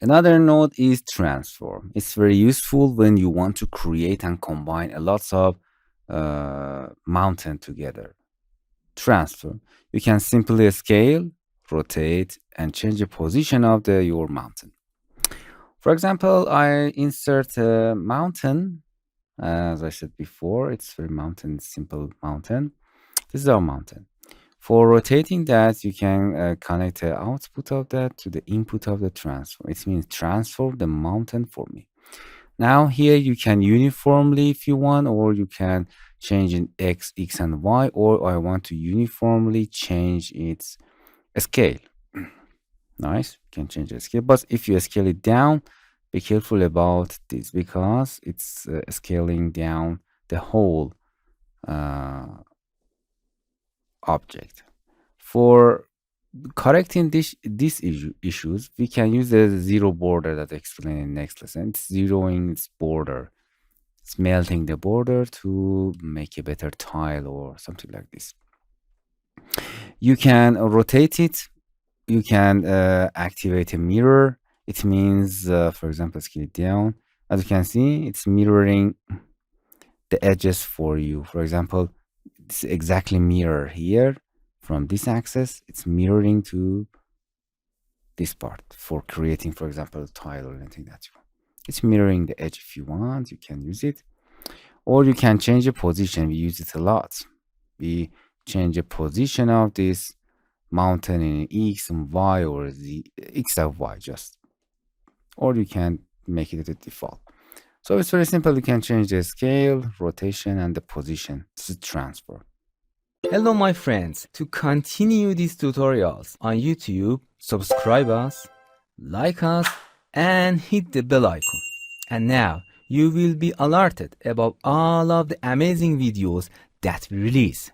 Another node is transform. It's very useful when you want to create and combine a lots of mountain together. Transform. You can simply scale, rotate, and change the position of your mountain. For example, I insert a mountain. As I said before, it's very mountain, simple mountain. This is our mountain. For rotating that, you can connect the output of that to the input of the transform. It means transform the mountain for me. Now here you can uniformly if you want, or you can change in X, and Y, or I want to uniformly change its scale. Nice, you can change the scale, but if you scale it down, be careful about this because it's scaling down the whole object. For correcting these issues, we can use the zero border that I explained in next lesson. It's zeroing its border. It's melting the border to make a better tile or something like this. You can rotate it. You can activate a mirror. It means, for example, scale it down. As you can see, it's mirroring the edges for you. For example, it's exactly mirror here from this axis. It's mirroring to this part for creating, for example, a tile or anything that you want. It's mirroring the edge. If you want, you can use it, or you can change the position. We use it a lot. We change the position of this mountain in X and Y, or the X and Y just, or you can make it the default. So it's very simple. You can change the scale, rotation, and the position to transfer. Hello my friends, to continue these tutorials on YouTube, subscribe us, like us, and hit the bell icon. And now you will be alerted about all of the amazing videos that we release.